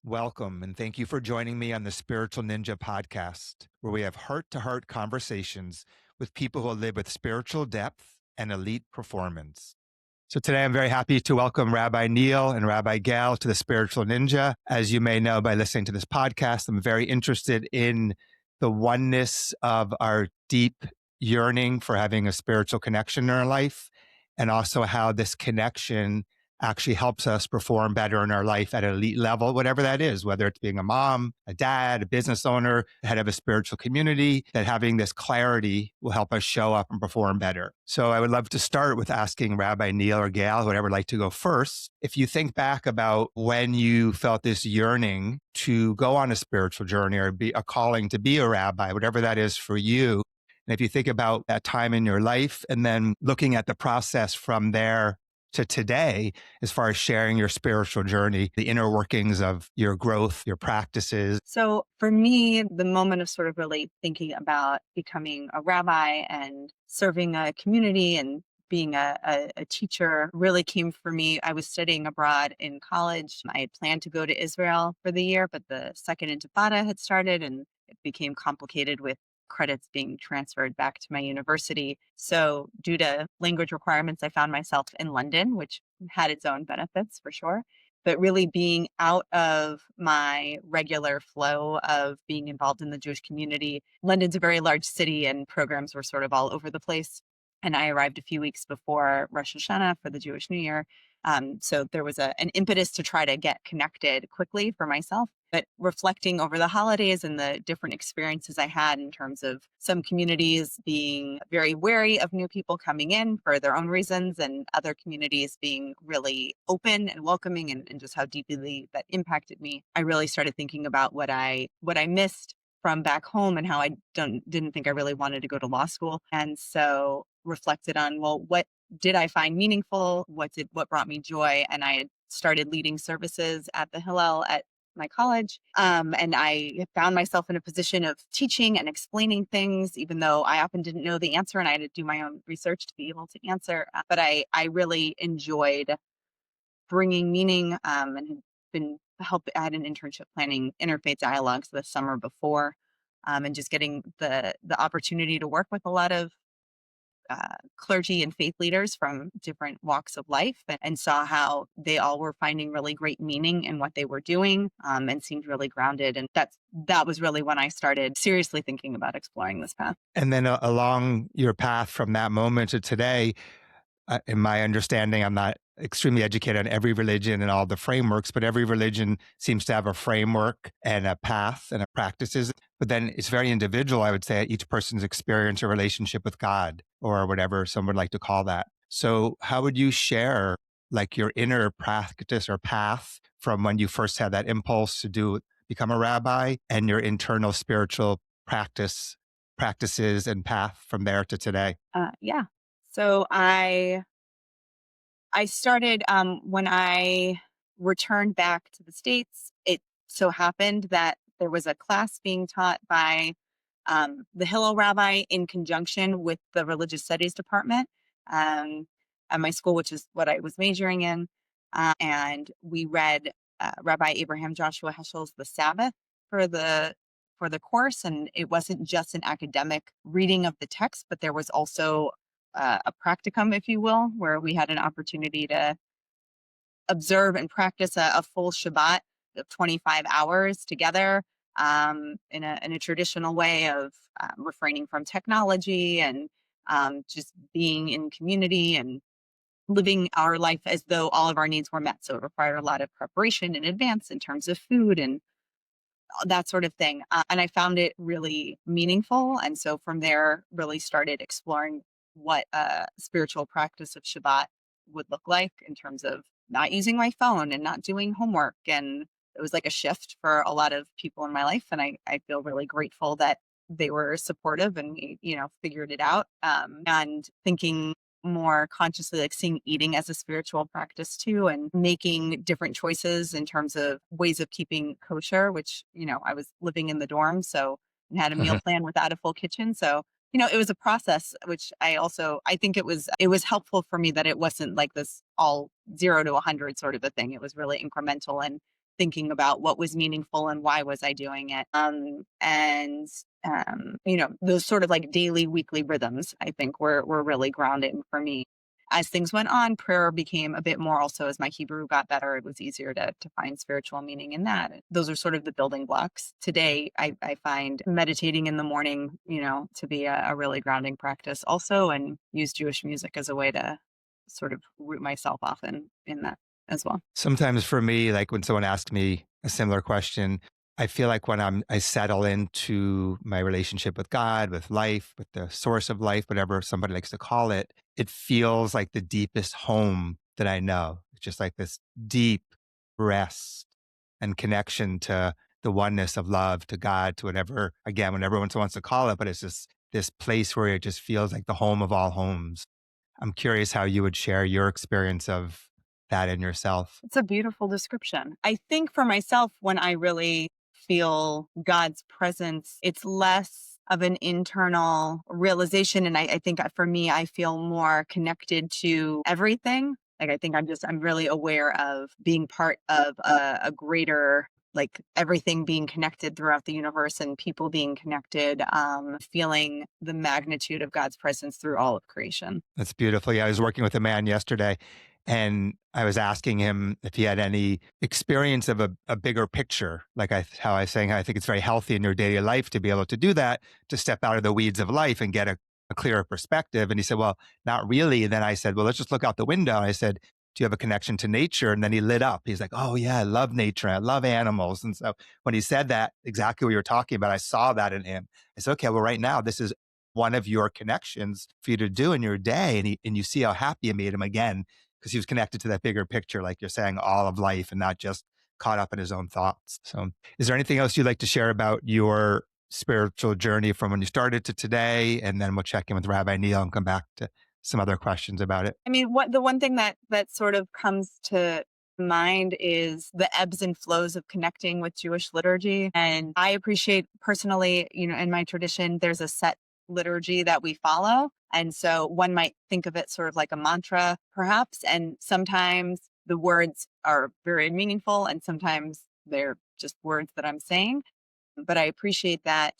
Welcome, and thank you for joining me on the Spiritual Ninja podcast, where we have heart to heart conversations with people who live with spiritual depth and elite performance. So today I'm very happy to welcome Rabbi Neil and Rabbi Gail to the Spiritual Ninja. As you may know by listening to this podcast, I'm very interested in the oneness of our deep yearning for having a spiritual connection in our life, and also how this connection actually helps us perform better in our life at an elite level, whatever that is, whether it's being a mom, a dad, a business owner, head of a spiritual community, that having this clarity will help us show up and perform better. So I would love to start with asking Rabbi Neil or Gail, whoever would like to go first, if you think back about when you felt this yearning to go on a spiritual journey or be a calling to be a rabbi, whatever that is for you. And if you think about that time in your life and then looking at the process from there to today, as far as sharing your spiritual journey, the inner workings of your growth, your practices? So for me, the moment of sort of really thinking about becoming a rabbi and serving a community and being a teacher really came for me. I was studying abroad in college. I had planned to go to Israel for the year, but the second intifada had started and it became complicated with credits being transferred back to my university. So due to language requirements, I found myself in London, which had its own benefits for sure, but really being out of my regular flow of being involved in the Jewish community. London's a very large city and programs were sort of all over the place. And I arrived a few weeks before Rosh Hashanah for the Jewish New Year. So there was an impetus to try to get connected quickly for myself. But reflecting over the holidays and the different experiences I had in terms of some communities being very wary of new people coming in for their own reasons, and other communities being really open and welcoming, and just how deeply that impacted me, I really started thinking about what I missed from back home and how I didn't think I really wanted to go to law school. And so reflected on, well, what did I find meaningful? What brought me joy? And I had started leading services at the Hillel at my college. And I found myself in a position of teaching and explaining things, even though I often didn't know the answer and I had to do my own research to be able to answer. But I really enjoyed bringing meaning, and had been I had an internship planning interfaith dialogues the summer before, and just getting the opportunity to work with a lot of clergy and faith leaders from different walks of life, and saw how they all were finding really great meaning in what they were doing, and seemed really grounded. And that was really when I started seriously thinking about exploring this path. And then along your path from that moment to today, in my understanding, I'm not extremely educated on every religion and all the frameworks, but every religion seems to have a framework and a path and a practices. But then it's very individual, I would say, each person's experience or relationship with God or whatever some would like to call that. So how would you share like your inner practice or path from when you first had that impulse to become a rabbi, and your internal spiritual practices and path from there to today? Yeah. So I started when I returned back to the States. It so happened that there was a class being taught by the Hillel rabbi in conjunction with the religious studies department um, at my school, which is what I was majoring in. And we read Rabbi Abraham Joshua Heschel's The Sabbath for the course, and it wasn't just an academic reading of the text, but there was also a practicum, if you will, where we had an opportunity to observe and practice a full Shabbat of 25 hours together, in a traditional way of refraining from technology, and just being in community and living our life as though all of our needs were met. So it required a lot of preparation in advance in terms of food and that sort of thing. And I found it really meaningful. And so from there, really started exploring what a spiritual practice of Shabbat would look like in terms of not using my phone and not doing homework. And it was like a shift for a lot of people in my life. And I feel really grateful that they were supportive and we, figured it out. And thinking more consciously, like seeing eating as a spiritual practice too, and making different choices in terms of ways of keeping kosher, which, I was living in the dorm, so and had a meal plan without a full kitchen. So, it was a process, which I think it was helpful for me that it wasn't like this all 0 to 100 sort of a thing. It was really incremental, and thinking about what was meaningful and why was I doing it. Those sort of like daily, weekly rhythms, I think were really grounding for me. As things went on, prayer became a bit more also as my Hebrew got better, it was easier to find spiritual meaning in that. Those are sort of the building blocks. Today, I find meditating in the morning, to be a really grounding practice also, and use Jewish music as a way to sort of root myself off in that as well. Sometimes for me, like when someone asks me a similar question, I feel like when I settle into my relationship with God, with life, with the source of life, whatever somebody likes to call it, it feels like the deepest home that I know. It's just like this deep rest and connection to the oneness of love, to God, to whatever, again, whenever everyone wants to call it, but it's just this place where it just feels like the home of all homes. I'm curious how you would share your experience of that in yourself. It's a beautiful description. I think for myself, when I really feel God's presence, it's less of an internal realization. And I think for me, I feel more connected to everything. Like, I think I'm really aware of being part of a greater, like everything being connected throughout the universe and people being connected, feeling the magnitude of God's presence through all of creation. That's beautiful. Yeah, I was working with a man yesterday and I was asking him if he had any experience of a bigger picture. Like how I was saying, I think it's very healthy in your daily life to be able to do that, to step out of the weeds of life and get a clearer perspective. And he said, well, not really. And then I said, well, let's just look out the window. And I said, do you have a connection to nature? And then he lit up. He's like, oh yeah, I love nature. I love animals. And so when he said that, exactly what you were talking about, I saw that in him. I said, okay, well, right now, this is one of your connections for you to do in your day. And you see how happy it made him again, because he was connected to that bigger picture, like you're saying, all of life and not just caught up in his own thoughts. So is there anything else you'd like to share about your spiritual journey from when you started to today? And then we'll check in with Rabbi Neil and come back to some other questions about it. I mean, the one thing that sort of comes to mind is the ebbs and flows of connecting with Jewish liturgy. And I appreciate personally, in my tradition, there's a set liturgy that we follow. And so one might think of it sort of like a mantra, perhaps. And sometimes the words are very meaningful, and sometimes they're just words that I'm saying. But I appreciate that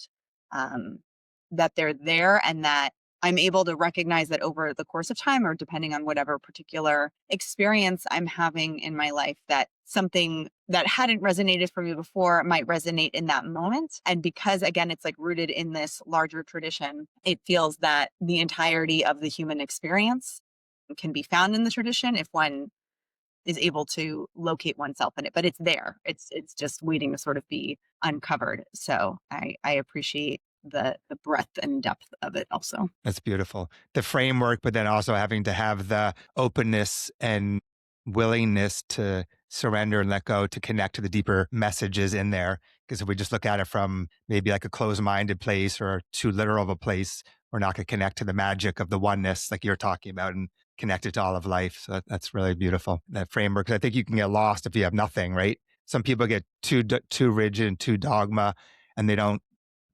they're there, and that I'm able to recognize that over the course of time, or depending on whatever particular experience I'm having in my life, that something that hadn't resonated for me before might resonate in that moment. And because, again, it's like rooted in this larger tradition, it feels that the entirety of the human experience can be found in the tradition if one is able to locate oneself in it. But it's there. It's just waiting to sort of be uncovered. So I appreciate the breadth and depth of it also. That's beautiful. The framework, but then also having to have the openness and willingness to surrender and let go, to connect to the deeper messages in there. Because if we just look at it from maybe like a closed-minded place or too literal of a place, we're not going to connect to the magic of the oneness like you're talking about and connect it to all of life. So that's really beautiful, that framework. 'Cause I think you can get lost if you have nothing, right? Some people get too rigid and too dogma, and they don't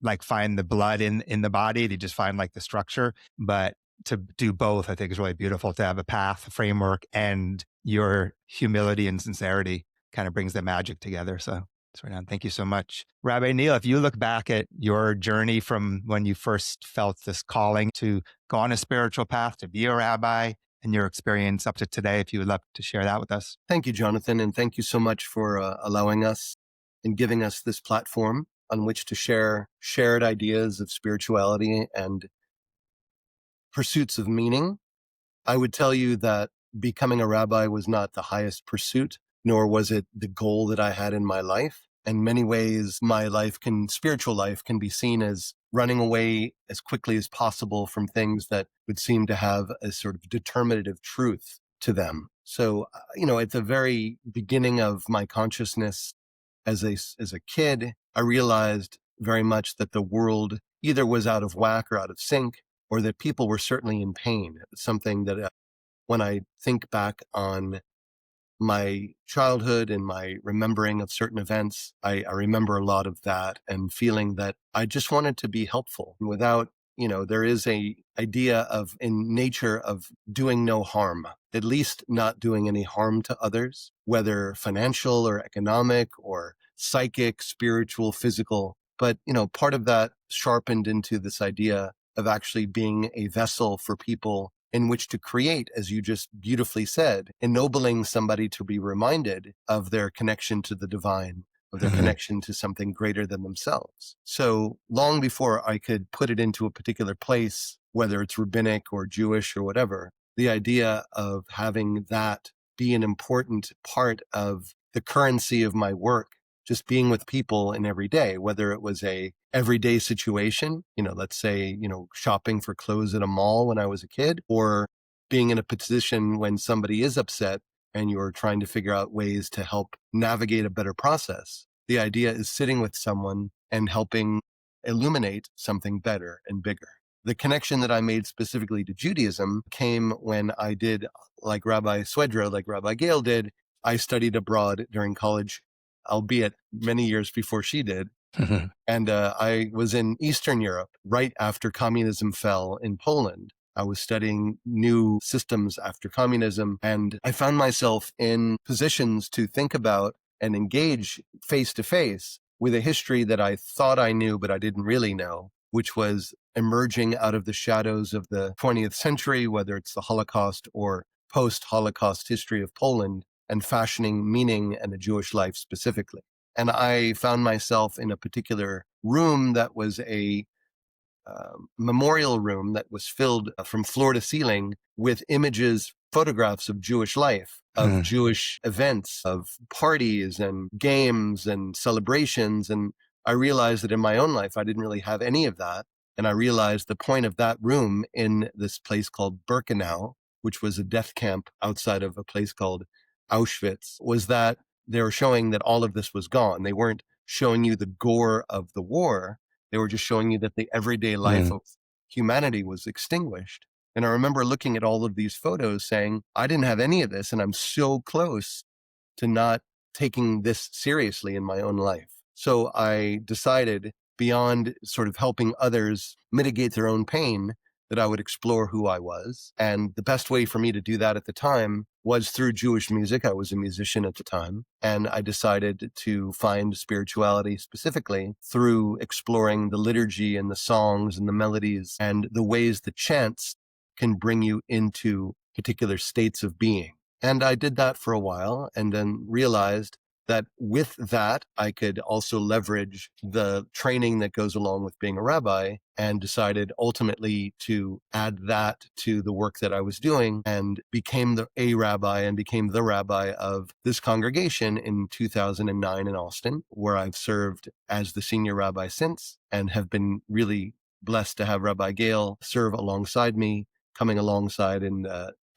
like find the blood in the body. They just find like the structure. But to do both, I think is really beautiful, to have a path, a framework, and your humility and sincerity kind of brings the magic together. So that's right on. Thank you so much. Rabbi Neil, if you look back at your journey from when you first felt this calling to go on a spiritual path, to be a rabbi, and your experience up to today, if you would love to share that with us. Thank you, Jonathan, and thank you so much for allowing us and giving us this platform on which to share shared ideas of spirituality and pursuits of meaning. I would tell you that becoming a rabbi was not the highest pursuit, nor was it the goal that I had in my life. In many ways, my spiritual life can be seen as running away as quickly as possible from things that would seem to have a sort of determinative truth to them. So, at the very beginning of my consciousness as a kid, I realized very much that the world either was out of whack or out of sync, or that people were certainly in pain. It's something that when I think back on my childhood and my remembering of certain events, I remember a lot of that and feeling that I just wanted to be helpful without, there is a idea of in nature of doing no harm, at least not doing any harm to others, whether financial or economic or psychic, spiritual, physical. But, part of that sharpened into this idea of actually being a vessel for people in which to create, as you just beautifully said, ennobling somebody to be reminded of their connection to the divine, of their connection to something greater than themselves. So long before I could put it into a particular place, whether it's rabbinic or Jewish or whatever, the idea of having that be an important part of the currency of my work, just being with people in every day, whether it was a everyday situation, let's say, shopping for clothes at a mall when I was a kid, or being in a position when somebody is upset and you're trying to figure out ways to help navigate a better process. The idea is sitting with someone and helping illuminate something better and bigger. The connection that I made specifically to Judaism came when I did, like Rabbi Swedra, like Rabbi Gail did, I studied abroad during college, albeit many years before she did. And I was in Eastern Europe right after communism fell in Poland. I was studying new systems after communism, and I found myself in positions to think about and engage face to face with a history that I thought I knew, but I didn't really know, which was emerging out of the shadows of the 20th century, whether it's the Holocaust or post-Holocaust history of Poland, and fashioning meaning and a Jewish life specifically. And I found myself in a particular room that was a memorial room that was filled from floor to ceiling with images, photographs of Jewish life, of Jewish events, of parties and games and celebrations. And I realized that in my own life, I didn't really have any of that. And I realized the point of that room in this place called Birkenau, which was a death camp outside of a place called Auschwitz, was that they were showing that all of this was gone. They weren't showing you the gore of the war. They were just showing you that the everyday life of humanity was extinguished. And I remember looking at all of these photos saying, I didn't have any of this, and I'm so close to not taking this seriously in my own life. So I decided, beyond sort of helping others mitigate their own pain, that I would explore who I was. And the best way for me to do that at the time was through Jewish music. I was a musician at the time. And I decided to find spirituality specifically through exploring the liturgy and the songs and the melodies and the ways the chants can bring you into particular states of being. And I did that for a while and then realized that with that, I could also leverage the training that goes along with being a rabbi, and decided ultimately to add that to the work that I was doing, and became a rabbi and became the rabbi of this congregation in 2009 in Austin, where I've served as the senior rabbi since, and have been really blessed to have Rabbi Gail serve alongside me, coming alongside in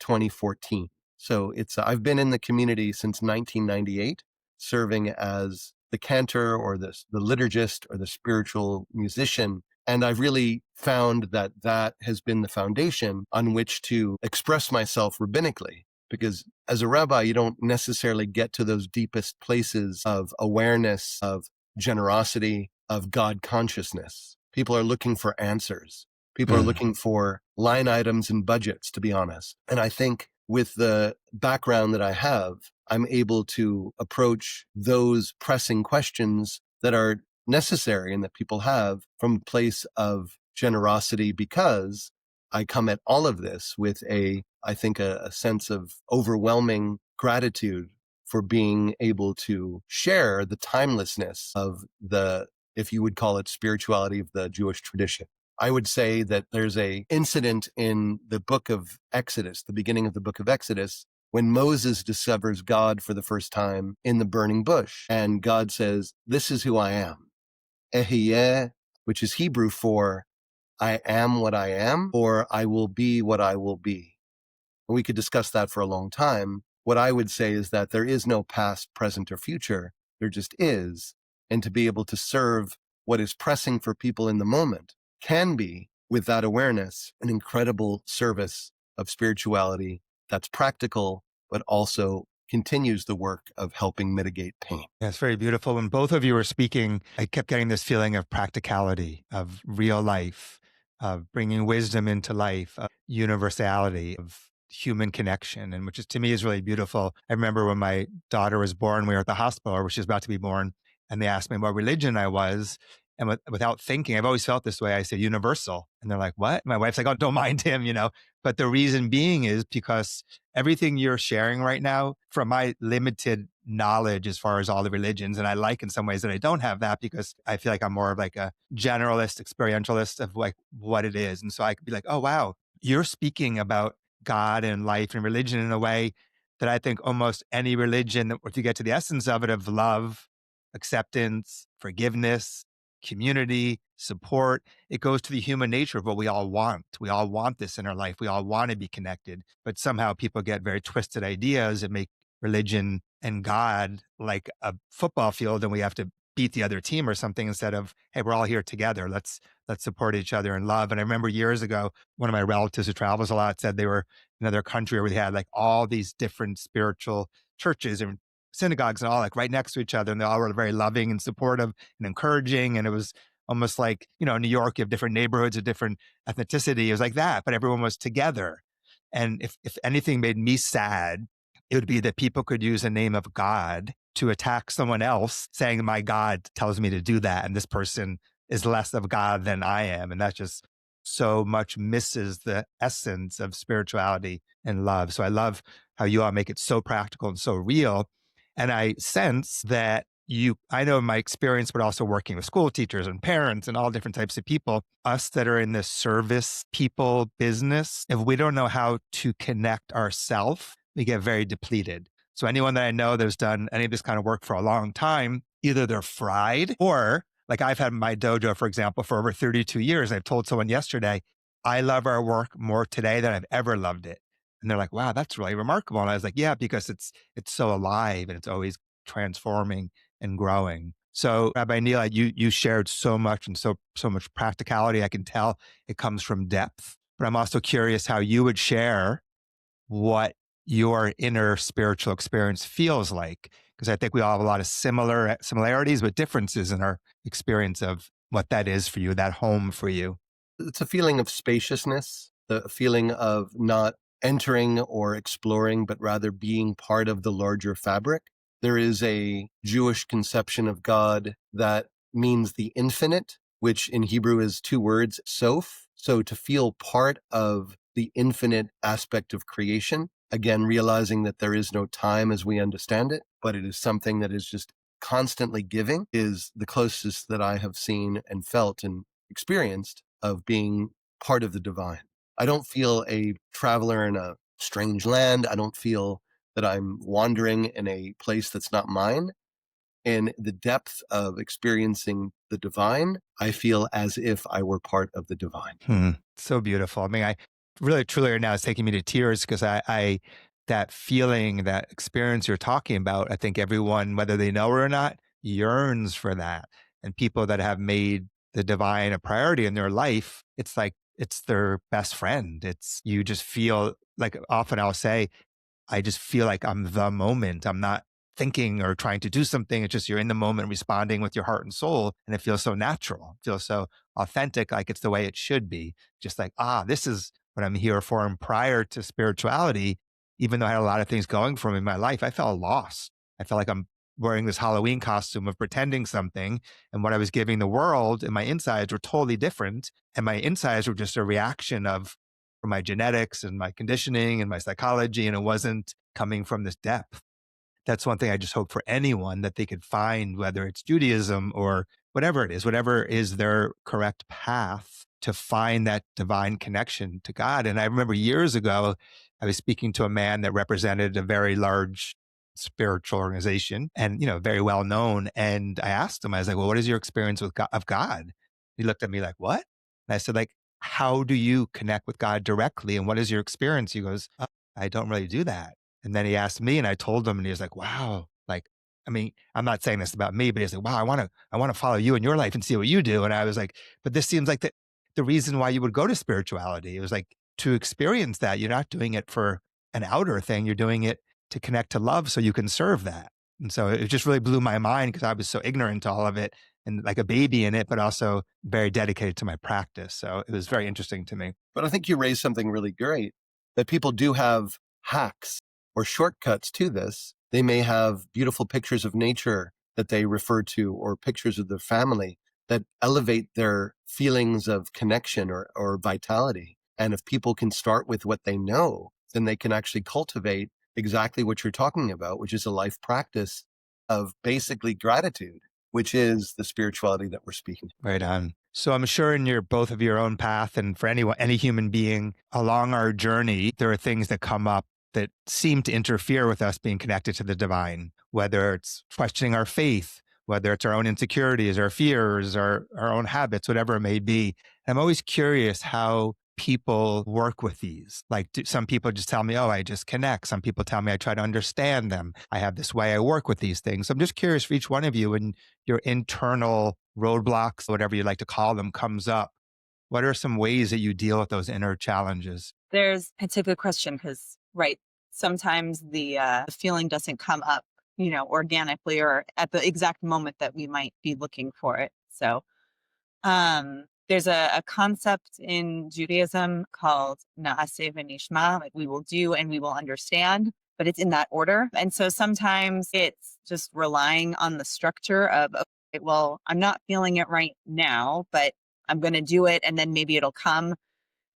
2014. So I've been in the community since 1998. Serving as the cantor or the liturgist or the spiritual musician. And I've really found that that has been the foundation on which to express myself rabbinically. Because as a rabbi, you don't necessarily get to those deepest places of awareness, of generosity, of God consciousness. People are looking for answers. People are looking for line items and budgets, to be honest. And I think with the background that I have, I'm able to approach those pressing questions that are necessary and that people have from a place of generosity, because I come at all of this with a sense of overwhelming gratitude for being able to share the timelessness of the, if you would call it, spirituality of the Jewish tradition. I would say that there's a incident in the book of Exodus, the beginning of the book of Exodus, when Moses discovers God for the first time in the burning bush. And God says, this is who I am. Ehyeh, which is Hebrew for I am what I am, or I will be what I will be. And we could discuss that for a long time. What I would say is that there is no past, present, or future. There just is. And to be able to serve what is pressing for people in the moment can be, with that awareness, an incredible service of spirituality that's practical, but also continues the work of helping mitigate pain. Yeah, it's very beautiful. When both of you were speaking, I kept getting this feeling of practicality, of real life, of bringing wisdom into life, of universality, of human connection, and which is to me is really beautiful. I remember when my daughter was born, we were at the hospital where she was about to be born, and they asked me what religion I was. And without thinking, I've always felt this way. I said universal. And they're like, what? My wife's like, oh, don't mind him. But the reason being is because everything you're sharing right now, from my limited knowledge as far as all the religions, and I like in some ways that I don't have that because I feel like I'm more of like a generalist, experientialist of like what it is. And so I could be like, oh, wow, you're speaking about God and life and religion in a way that I think almost any religion, if you get to the essence of it, of love, acceptance, forgiveness, community, support, it goes to the human nature of what we all want. We all want this in our life. We all want to be connected, but somehow people get very twisted ideas and make religion and God like a football field, and we have to beat the other team or something instead of, hey, we're all here together. Let's support each other in love. And I remember years ago, one of my relatives who travels a lot said they were in another country where they had like all these different spiritual churches and synagogues and all like right next to each other. And they all were very loving and supportive and encouraging. And it was almost like, New York, you have different neighborhoods of different ethnicity. It was like that, but everyone was together. And if anything made me sad, it would be that people could use the name of God to attack someone else, saying, my God tells me to do that. And this person is less of God than I am. And that just so much misses the essence of spirituality and love. So I love how you all make it so practical and so real. And I sense that I know in my experience, but also working with school teachers and parents and all different types of people, us that are in this service people business, if we don't know how to connect ourselves, we get very depleted. So anyone that I know that's done any of this kind of work for a long time, either they're fried or like I've had my dojo, for example, for over 32 years. I've told someone yesterday, I love our work more today than I've ever loved it. And they're like, wow, that's really remarkable. And I was like, yeah, because it's so alive and it's always transforming and growing. So Rabbi Neil, you shared so much and so much practicality. I can tell it comes from depth, but I'm also curious how you would share what your inner spiritual experience feels like. Because I think we all have a lot of similarities, but differences in our experience of what that is for you, that home for you. It's a feeling of spaciousness, the feeling of not entering or exploring, but rather being part of the larger fabric. There is a Jewish conception of God that means the infinite, which in Hebrew is two words, sof. So to feel part of the infinite aspect of creation, again, realizing that there is no time as we understand it, but it is something that is just constantly giving, is the closest that I have seen and felt and experienced of being part of the divine. I don't feel a traveler in a strange land. I don't feel that I'm wandering in a place that's not mine. In the depth of experiencing the divine, I feel as if I were part of the divine. So beautiful. I mean, I really, truly right now is taking me to tears because I that feeling, that experience you're talking about, I think everyone, whether they know or not, yearns for that. And people that have made the divine a priority in their life, it's like, it's their best friend. You just feel like often I'll say, I just feel like I'm the moment. I'm not thinking or trying to do something. It's just you're in the moment responding with your heart and soul. And it feels so natural. It feels so authentic, like it's the way it should be. Just like, this is what I'm here for. And prior to spirituality, even though I had a lot of things going for me in my life, I felt lost. I felt like I'm wearing this Halloween costume of pretending something. And what I was giving the world and my insides were totally different. And my insides were just a reaction of from my genetics and my conditioning and my psychology. And it wasn't coming from this depth. That's one thing I just hope for anyone that they could find, whether it's Judaism or whatever is their correct path to find that divine connection to God. And I remember years ago, I was speaking to a man that represented a very large spiritual organization and, very well known. And I asked him, I was like, well, what is your experience with God, of God? He looked at me like, what? And I said, like, how do you connect with God directly? And what is your experience? He goes, I don't really do that. And then he asked me and I told him and he was like, wow, like, I mean, I'm not saying this about me, but he's like, wow, I want to follow you in your life and see what you do. And I was like, but this seems like the reason why you would go to spirituality. It was like to experience that. You're not doing it for an outer thing. You're doing it to connect to love so you can serve that. And so it just really blew my mind because I was so ignorant to all of it and like a baby in it, but also very dedicated to my practice. So it was very interesting to me. But I think you raised something really great, that people do have hacks or shortcuts to this. They may have beautiful pictures of nature that they refer to, or pictures of their family that elevate their feelings of connection or vitality. And if people can start with what they know, then they can actually cultivate exactly what you're talking about, which is a life practice of basically gratitude, which is the spirituality that we're speaking. Right on. So I'm sure in your both of your own path, and for anyone, any human being along our journey, there are things that come up that seem to interfere with us being connected to the divine, whether it's questioning our faith, whether it's our own insecurities, our fears, our own habits, whatever it may be. I'm always curious how people work with these. Like some people just tell me, oh, I just connect. Some people tell me I try to understand them. I have this way I work with these things. So I'm just curious for each one of you, when your internal roadblocks, whatever you like to call them, comes up, what are some ways that you deal with those inner challenges? It's a good question because, right, sometimes the feeling doesn't come up, organically or at the exact moment that we might be looking for it. So there's a concept in Judaism called Na'aseh v'nishma, like we will do and we will understand, but it's in that order. And so sometimes it's just relying on the structure of, okay, well, I'm not feeling it right now, but I'm going to do it and then maybe it'll come.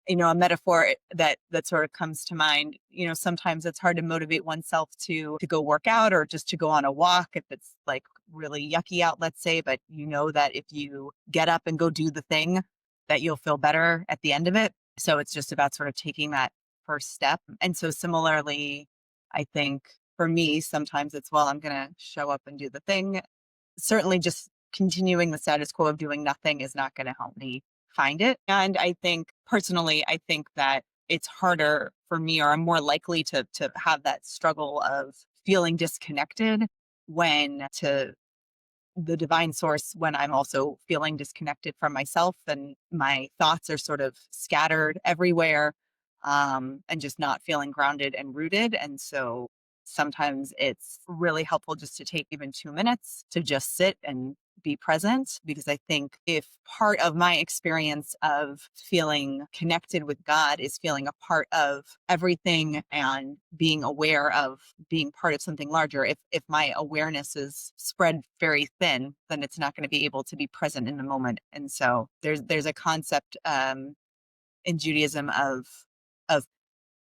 A metaphor that sort of comes to mind, sometimes it's hard to motivate oneself to go work out or just to go on a walk if it's like really yucky out, let's say, but that if you get up and go do the thing that you'll feel better at the end of it. So it's just about sort of taking that first step. And so similarly, I think for me, sometimes it's, well, I'm going to show up and do the thing. Certainly just continuing the status quo of doing nothing is not going to help me find it. And I think personally, I think that it's harder for me, or I'm more likely to have that struggle of feeling disconnected when to the divine source, when I'm also feeling disconnected from myself and my thoughts are sort of scattered everywhere, and just not feeling grounded and rooted. And so sometimes it's really helpful just to take even 2 minutes to just sit and be present, because I think if part of my experience of feeling connected with God is feeling a part of everything and being aware of being part of something larger, if my awareness is spread very thin, then it's not going to be able to be present in the moment. And so there's a concept in Judaism of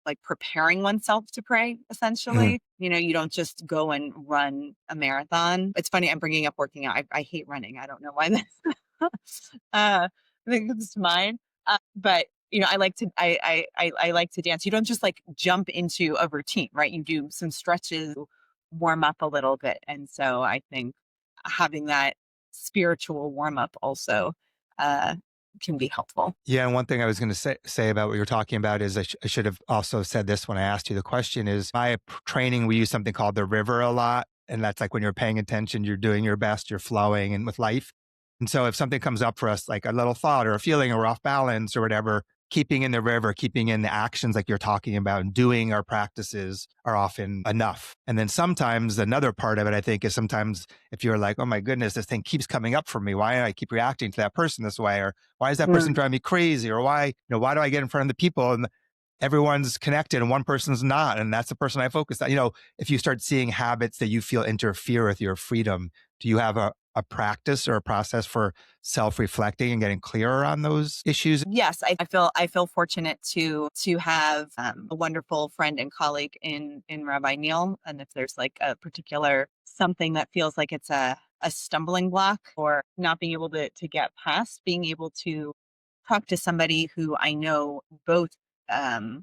like preparing oneself to pray, essentially. You don't just go and run a marathon. It's funny, I'm bringing up working out. I hate running. I don't know why this I think it's mine. But I like to I like to dance. You don't just like jump into a routine, right? You do some stretches, warm up a little bit. And so I think having that spiritual warm up also uh can be helpful. Yeah, and one thing I was going to say about what you're talking about is I should have also said this when I asked you the question is my training, we use something called the river a lot. And that's like when you're paying attention, you're doing your best, you're flowing and with life. And so if something comes up for us, like a little thought or a feeling or we're off balance or whatever, keeping in the river, keeping in the actions like you're talking about and doing our practices are often enough. And then sometimes another part of it, I think, is sometimes if you're like, oh my goodness, this thing keeps coming up for me. Why do I keep reacting to that person this way? Or why is that person driving me crazy? Or why do I get in front of the people and everyone's connected and one person's not? And that's the person I focus on. If you start seeing habits that you feel interfere with your freedom, do you have a practice or a process for self-reflecting and getting clearer on those issues? Yes, I feel fortunate to have a wonderful friend and colleague in Rabbi Neil. And if there's like a particular something that feels like it's a stumbling block or not being able to get past, being able to talk to somebody who I know both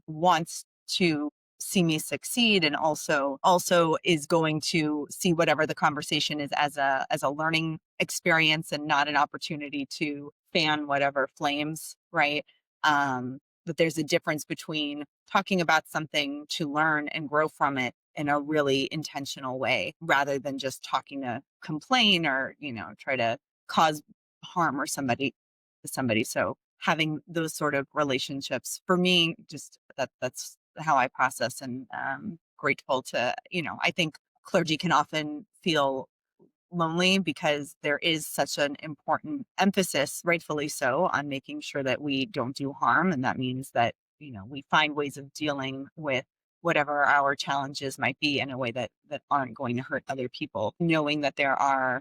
wants to see me succeed and also is going to see whatever the conversation is as a learning experience and not an opportunity to fan whatever flames, right? But there's a difference between talking about something to learn and grow from it in a really intentional way rather than just talking to complain or try to cause harm or somebody. So having those sort of relationships for me, just that's how I process, and grateful to, I think clergy can often feel lonely because there is such an important emphasis, rightfully so, on making sure that we don't do harm. And that means that, we find ways of dealing with whatever our challenges might be in a way that aren't going to hurt other people. Knowing that there are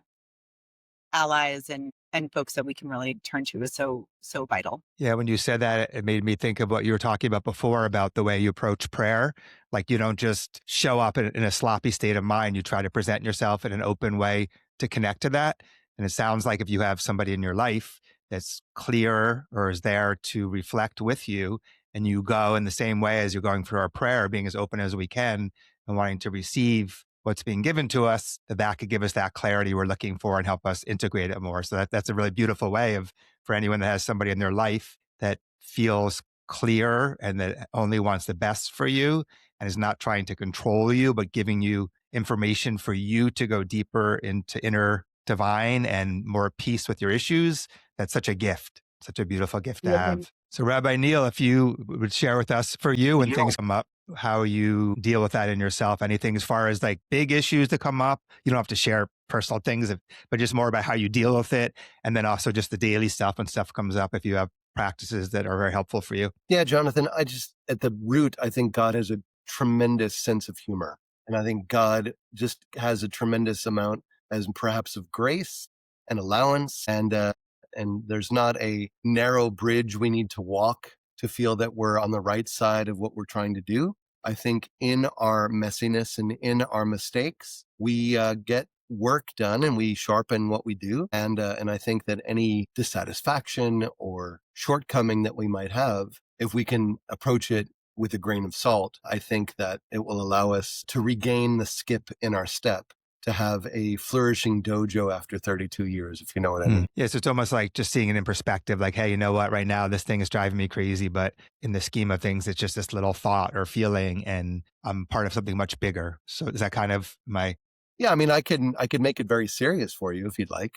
allies and folks that we can really turn to is so vital. Yeah, when you said that, it made me think of what you were talking about before about the way you approach prayer. Like you don't just show up in a sloppy state of mind. You try to present yourself in an open way to connect to that. And it sounds like if you have somebody in your life that's clear or is there to reflect with you, and you go in the same way as you're going through our prayer, being as open as we can and wanting to receive what's being given to us, that could give us that clarity we're looking for and help us integrate it more. So that's a really beautiful way of, for anyone that has somebody in their life that feels clear and that only wants the best for you and is not trying to control you, but giving you information for you to go deeper into inner divine and more peace with your issues. That's such a gift, such a beautiful gift to have. So Rabbi Neil, if you would share with us for you when things come up, how you deal with that in yourself, anything as far as like big issues that come up. You don't have to share personal things, but just more about how you deal with it. And then also just the daily stuff when stuff comes up, if you have practices that are very helpful for you. Yeah, Jonathan, at the root, I think God has a tremendous sense of humor. And I think God just has a tremendous amount as perhaps of grace and allowance. And there's not a narrow bridge we need to walk to feel that we're on the right side of what we're trying to do. I think in our messiness and in our mistakes, we get work done and we sharpen what we do. And I think that any dissatisfaction or shortcoming that we might have, if we can approach it with a grain of salt, I think that it will allow us to regain the skip in our step, to have a flourishing dojo after 32 years, if you know what I mean. Yeah, so it's almost like just seeing it in perspective, like, hey, you know what, right now this thing is driving me crazy, but in the scheme of things, it's just this little thought or feeling, and I'm part of something much bigger. So is that kind of my... Yeah, I mean, I could make it very serious for you if you'd like.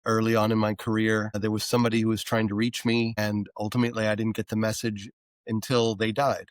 Early on in my career, there was somebody who was trying to reach me, and ultimately I didn't get the message until they died.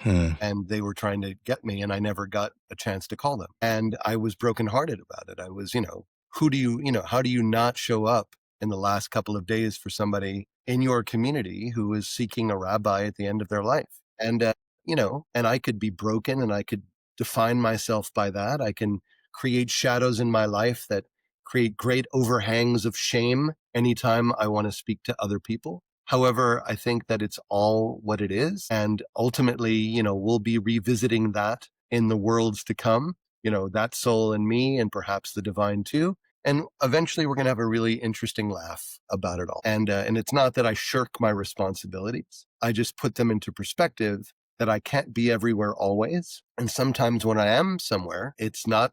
And they were trying to get me, and I never got a chance to call them. And I was brokenhearted about it. I was, how do you not show up in the last couple of days for somebody in your community who is seeking a rabbi at the end of their life? And, and I could be broken and I could define myself by that. I can create shadows in my life that create great overhangs of shame anytime I want to speak to other people. However, I think that it's all what it is. And ultimately, we'll be revisiting that in the worlds to come, that soul in me and perhaps the divine too. And eventually we're going to have a really interesting laugh about it all. And it's not that I shirk my responsibilities. I just put them into perspective that I can't be everywhere always. And sometimes when I am somewhere, it's not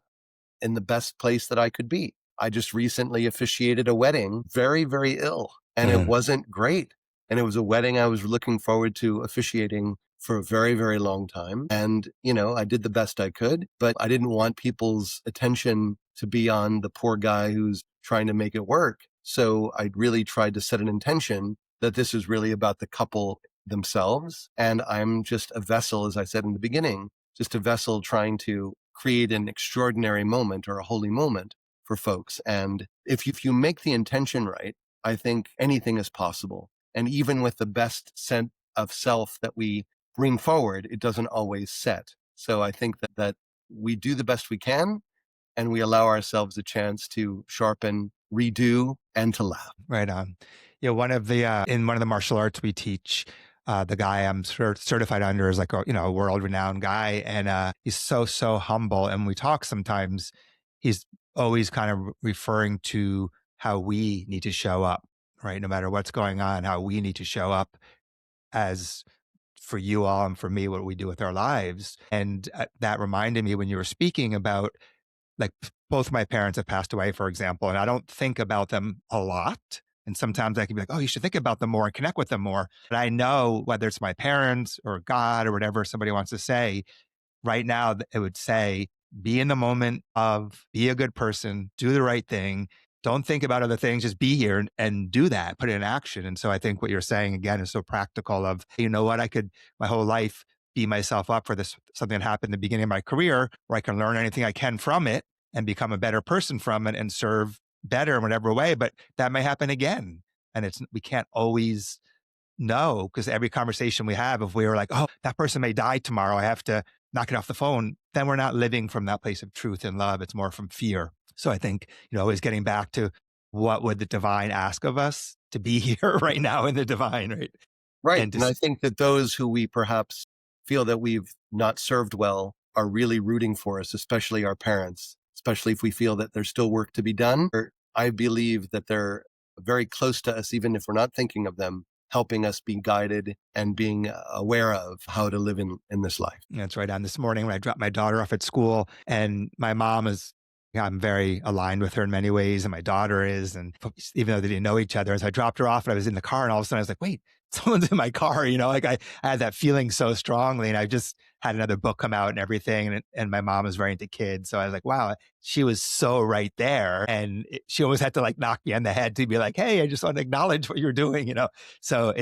in the best place that I could be. I just recently officiated a wedding, very, very ill, and it wasn't great. And it was a wedding I was looking forward to officiating for a very, very long time. And, I did the best I could, but I didn't want people's attention to be on the poor guy who's trying to make it work. So I really tried to set an intention that this is really about the couple themselves. And I'm just a vessel, as I said in the beginning, just a vessel trying to create an extraordinary moment or a holy moment for folks. And if you make the intention right, I think anything is possible. And even with the best sense of self that we bring forward, it doesn't always set. So I think that we do the best we can, and we allow ourselves a chance to sharpen, redo, and to laugh. Right on. Yeah, in one of the martial arts we teach, the guy I'm certified under is like a world-renowned guy, and he's so humble. And we talk sometimes, he's always kind of referring to how we need to show up, right? No matter what's going on, how we need to show up as for you all and for me, what we do with our lives. And that reminded me when you were speaking about, like, both my parents have passed away, for example, and I don't think about them a lot. And sometimes I can be like, oh, you should think about them more and connect with them more. But I know whether it's my parents or God or whatever somebody wants to say, right now it would say, be in the moment be a good person, do the right thing. Don't think about other things, just be here and do that, put it in action. And so I think what you're saying again is so practical of, you know what, my whole life beat myself up for this, something that happened in the beginning of my career where I can learn anything I can from it and become a better person from it and serve better in whatever way. But that may happen again. And we can't always know, because every conversation we have, if we were like, oh, that person may die tomorrow, I have to knock it off the phone, then we're not living from that place of truth and love. It's more from fear. So I think, always getting back to what would the divine ask of us to be here right now in the divine, right? Right. And I think that those who we perhaps feel that we've not served well are really rooting for us, especially our parents, especially if we feel that there's still work to be done. I believe that they're very close to us, even if we're not thinking of them, helping us be guided and being aware of how to live in this life. That's right. On this morning when I dropped my daughter off at school, and my mom I'm very aligned with her in many ways, and my daughter is, and even though they didn't know each other, as I dropped her off and I was in the car, and all of a sudden I was like, wait, someone's in my car, like I had that feeling so strongly, and I just had another book come out and everything, and my mom was very into kids, so I was like, wow, she was so right there, and she almost had to like knock me on the head to be like, hey, I just want to acknowledge what you're doing, So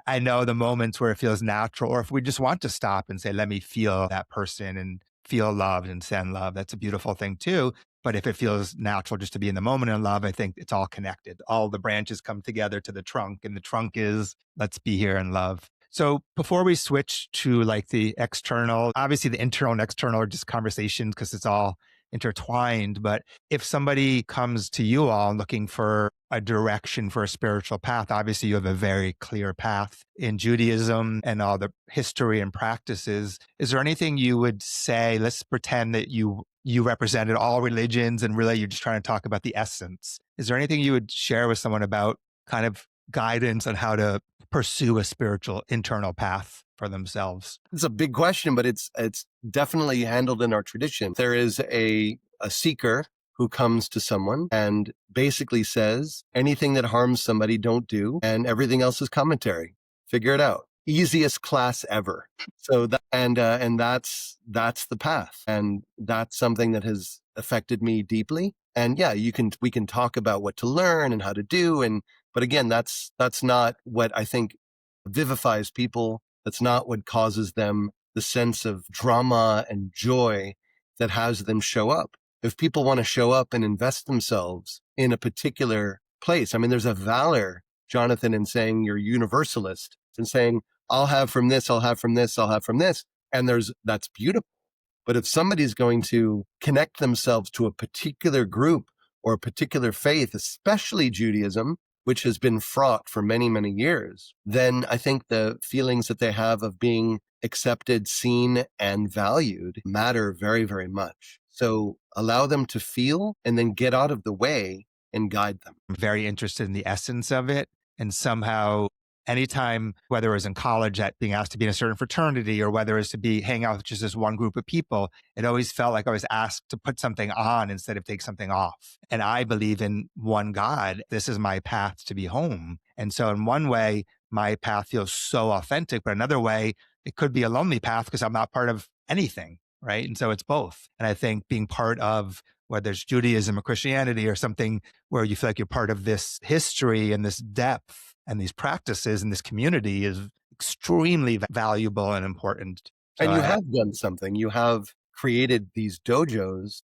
I know the moments where it feels natural, or if we just want to stop and say, let me feel that person and feel loved and send love, that's a beautiful thing too. But if it feels natural just to be in the moment in love, I think it's all connected. All the branches come together to the trunk, and the trunk is, let's be here in love. So before we switch to like the external, obviously the internal and external are just conversations because it's all intertwined. But if somebody comes to you all looking for a direction for a spiritual path, obviously you have a very clear path in Judaism and all the history and practices. Is there anything you would say, let's pretend that you represented all religions and really you're just trying to talk about the essence. Is there anything you would share with someone about kind of guidance on how to pursue a spiritual internal path for themselves? It's a big question, but it's definitely handled in our tradition. There is a seeker who comes to someone and basically says, anything that harms somebody, don't do, and everything else is commentary. Figure it out. Easiest class ever. So that's the path, and that's something that has affected me deeply. And yeah, we can talk about what to learn and how to do, but again, that's not what I think vivifies people. That's not what causes them the sense of drama and joy that has them show up. If people want to show up and invest themselves in a particular place, I mean, there's a valor, Jonathan, in saying you're universalist and saying, I'll have from this, I'll have from this, I'll have from this. And that's beautiful. But if somebody's going to connect themselves to a particular group or a particular faith, especially Judaism, which has been fraught for many, many years, then I think the feelings that they have of being accepted, seen, and valued matter very, very much. So allow them to feel and then get out of the way and guide them. I'm very interested in the essence of it. And somehow, anytime, whether it was in college at being asked to be in a certain fraternity or whether it's to be hang out with just this one group of people, it always felt like I was asked to put something on instead of take something off. And I believe in one God. This is my path to be home. And so in one way, my path feels so authentic, but another way, it could be a lonely path because I'm not part of anything, right? And so it's both. And I think being part of whether it's Judaism or Christianity or something where you feel like you're part of this history and this depth and these practices and this community is extremely valuable and important. So and you have done something. You have created these dojos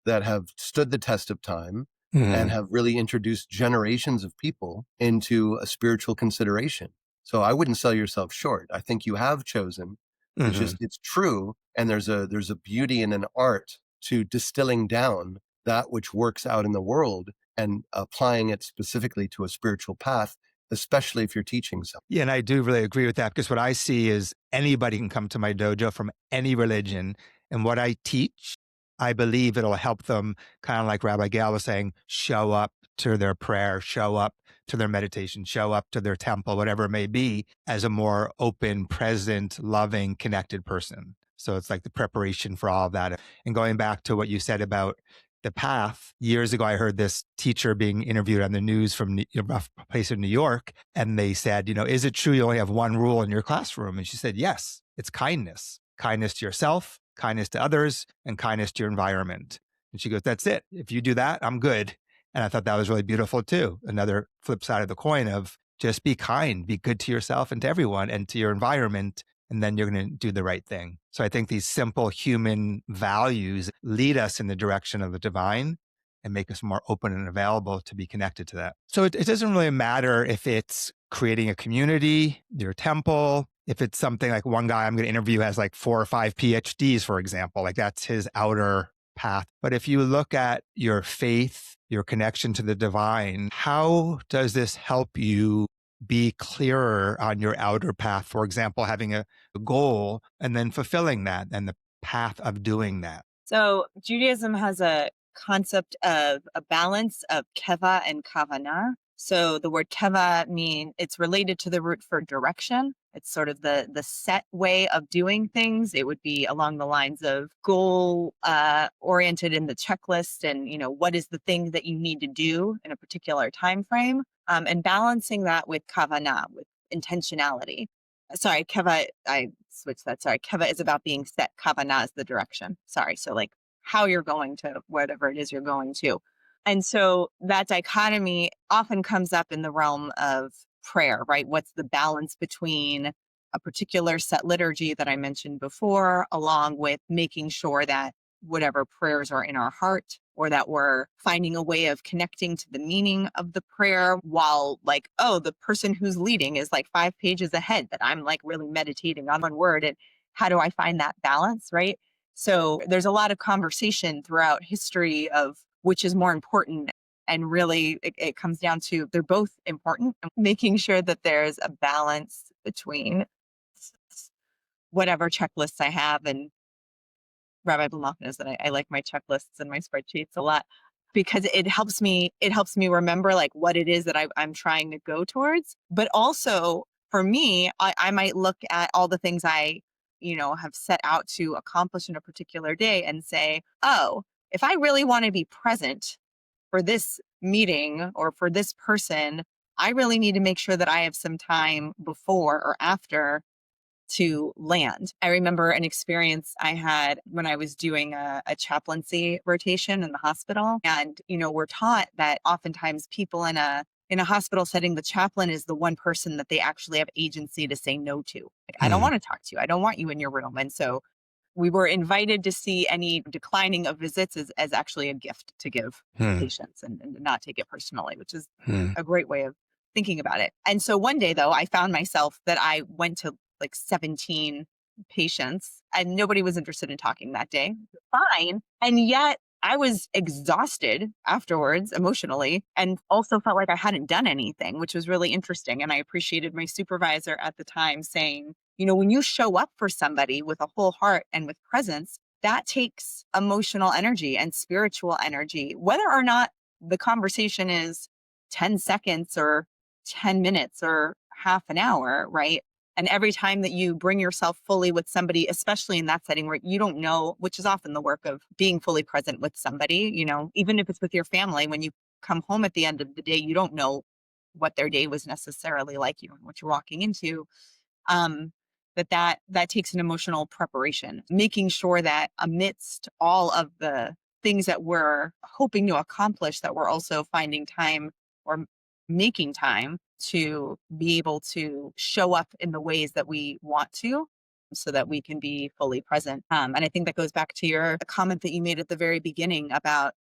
that have stood the test of time and have really introduced generations of people into a spiritual consideration. So I wouldn't sell yourself short. I think you have chosen. It's true. And there's a beauty and an art to distilling down that which works out in the world and applying it specifically to a spiritual path, especially if you're teaching something. Yeah, and I do really agree with that because what I see is anybody can come to my dojo from any religion. And what I teach, I believe it'll help them, kind of like Rabbi Gail was saying, show up to their prayer, show up to their meditation, show up to their temple, whatever it may be, as a more open, present, loving, connected person. So it's like the preparation for all of that. And going back to what you said about the path, years ago, I heard this teacher being interviewed on the news from a rough place in New York. And they said, is it true you only have one rule in your classroom? And she said, yes, it's kindness. Kindness to yourself, kindness to others, and kindness to your environment. And she goes, that's it. If you do that, I'm good. And I thought that was really beautiful too. Another flip side of the coin of just be kind, be good to yourself and to everyone and to your environment. and then you're going to do the right thing. So I think these simple human values lead us in the direction of the divine and make us more open and available to be connected to that. So it doesn't really matter if it's creating a community, your temple, if it's something like one guy I'm going to interview has like 4 or 5 PhDs, for example, like that's his outer path. But if you look at your faith, your connection to the divine, how does this help you be clearer on your outer path? For example, having a goal and then fulfilling that and the path of doing that. So Judaism has a concept of a balance of keva and kavanah. So the word keva it's related to the root for direction. It's sort of the set way of doing things. It would be along the lines of goal oriented in the checklist, and what is the thing that you need to do in a particular time frame, and balancing that with kavanah, with intentionality. Sorry, keva, I switched that. Sorry, keva is about being set. Kavanah is the direction. Sorry. So like how you're going to whatever it is you're going to. And so that dichotomy often comes up in the realm of prayer, right? What's the balance between a particular set liturgy that I mentioned before, along with making sure that whatever prayers are in our heart, or that we're finding a way of connecting to the meaning of the prayer while like, oh, the person who's leading is like 5 pages ahead, that I'm like really meditating on one word. And how do I find that balance, right? So there's a lot of conversation throughout history of which is more important. And really, it comes down to they're both important, and making sure that there's a balance between whatever checklists I have. And Rabbi Blumach knows that I like my checklists and my spreadsheets a lot, because it helps me remember like what it is that I'm trying to go towards. But also for me, I might look at all the things I, have set out to accomplish in a particular day and say, oh, if I really want to be present for this meeting or for this person, I really need to make sure that I have some time before or after to land. I remember an experience I had when I was doing a chaplaincy rotation in the hospital. And, we're taught that oftentimes people in a hospital setting, the chaplain is the one person that they actually have agency to say no to. Like, I don't want to talk to you. I don't want you in your room. And so we were invited to see any declining of visits as actually a gift to give patients, and not take it personally, which is a great way of thinking about it. And so one day, though, I found myself that I went to like 17 patients and nobody was interested in talking that day. Fine. And yet I was exhausted afterwards emotionally, and also felt like I hadn't done anything, which was really interesting. And I appreciated my supervisor at the time saying, when you show up for somebody with a whole heart and with presence, that takes emotional energy and spiritual energy, whether or not the conversation is 10 seconds or 10 minutes or half an hour, right? And every time that you bring yourself fully with somebody, especially in that setting where you don't know, which is often the work of being fully present with somebody, even if it's with your family, when you come home at the end of the day, you don't know what their day was necessarily like, what you're walking into. That takes an emotional preparation, making sure that amidst all of the things that we're hoping to accomplish, that we're also finding time or making time to be able to show up in the ways that we want to, so that we can be fully present. And I think that goes back to your comment that you made at the very beginning about,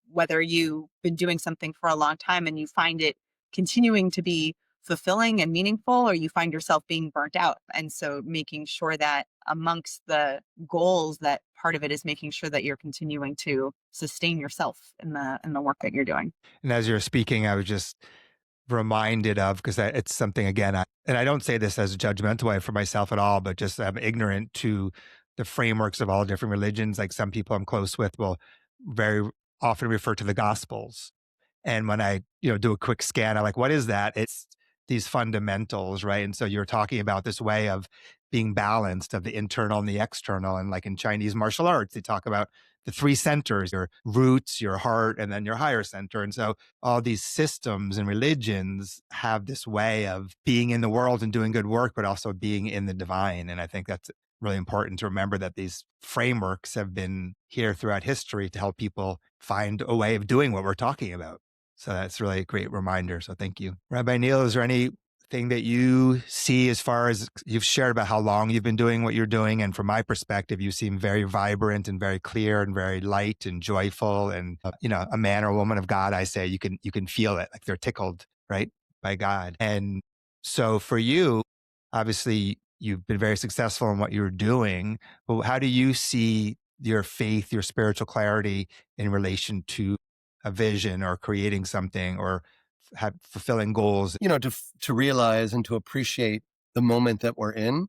whether you've been doing something for a long time and you find it continuing to be fulfilling and meaningful, or you find yourself being burnt out. And so making sure that amongst the goals, that part of it is making sure that you're continuing to sustain yourself in the work that you're doing. And as you're speaking, I was just reminded of, because it's something, again, and I don't say this as a judgmental way for myself at all, but just I'm ignorant to the frameworks of all different religions. Like some people I'm close with will very often refer to the Gospels. And when I, do a quick scan, I'm like, what is that? It's these fundamentals, right? And so you're talking about this way of being balanced of the internal and the external. And like in Chinese martial arts, they talk about the 3 centers, your roots, your heart, and then your higher center. And so all these systems and religions have this way of being in the world and doing good work, but also being in the divine. And I think that's really important to remember, that these frameworks have been here throughout history to help people find a way of doing what we're talking about. So that's really a great reminder. So thank you. Rabbi Neil, is there anything thing that you see as far as you've shared about how long you've been doing what you're doing? And from my perspective, you seem very vibrant and very clear and very light and joyful. And, a man or woman of God, I say, you can feel it, like they're tickled, right, by God. And so for you, obviously, you've been very successful in what you're doing. But how do you see your faith, your spiritual clarity in relation to a vision or creating something or fulfilling goals? To realize and to appreciate the moment that we're in.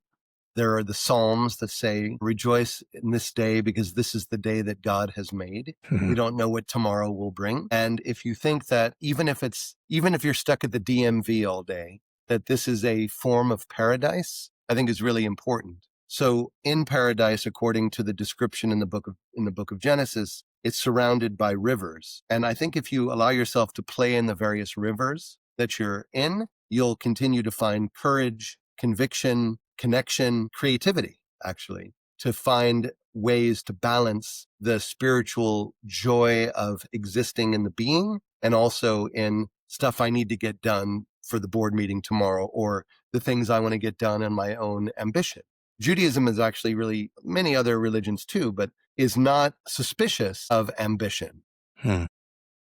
There are the Psalms that say, rejoice in this day because this is the day that God has made. We don't know what tomorrow will bring. And if you think that even if you're stuck at the DMV all day, that this is a form of paradise, I think is really important. So in paradise, according to the description in the book of Genesis, it's surrounded by rivers. And I think if you allow yourself to play in the various rivers that you're in, you'll continue to find courage, conviction, connection, creativity, actually, to find ways to balance the spiritual joy of existing in the being and also in stuff I need to get done for the board meeting tomorrow or the things I want to get done in my own ambition. Judaism is actually really, many other religions too, but is not suspicious of ambition.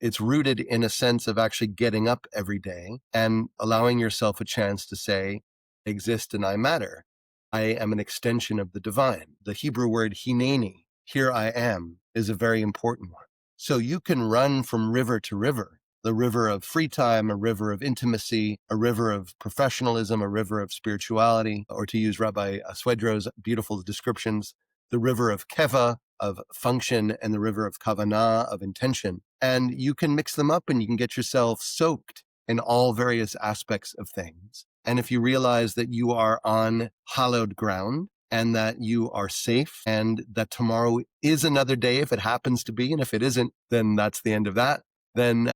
It's rooted in a sense of actually getting up every day and allowing yourself a chance to say, exist and I matter. I am an extension of the divine. The Hebrew word hineni, here I am, is a very important one. So you can run from river to river, the river of free time, a river of intimacy, a river of professionalism, a river of spirituality, or to use Rabbi Swedro's beautiful descriptions, the river of keva, of function, and the river of kavanah, of intention. And you can mix them up and you can get yourself soaked in all various aspects of things. And if you realize that you are on hallowed ground and that you are safe and that tomorrow is another day if it happens to be, and if it isn't, then that's the end of that, then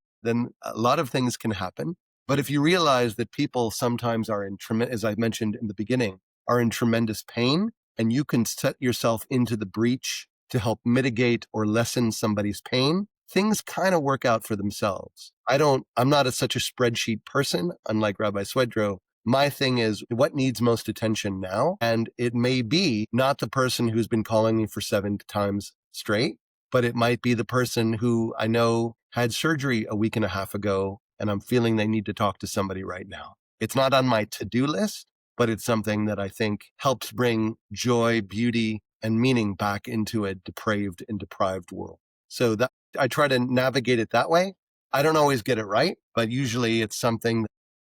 a lot of things can happen. But if you realize that people sometimes are as I mentioned in the beginning, are in tremendous pain, and you can set yourself into the breach to help mitigate or lessen somebody's pain, things kind of work out for themselves. I'm not such a spreadsheet person, unlike Rabbi Swedro. My thing is what needs most attention now. And it may be not the person who's been calling me for 7 times straight, but it might be the person who I know had surgery a week and a half ago, and I'm feeling they need to talk to somebody right now. It's not on my to-do list, but it's something that I think helps bring joy, beauty, and meaning back into a depraved and deprived world. So that I try to navigate it that way. I don't always get it right, but usually it's something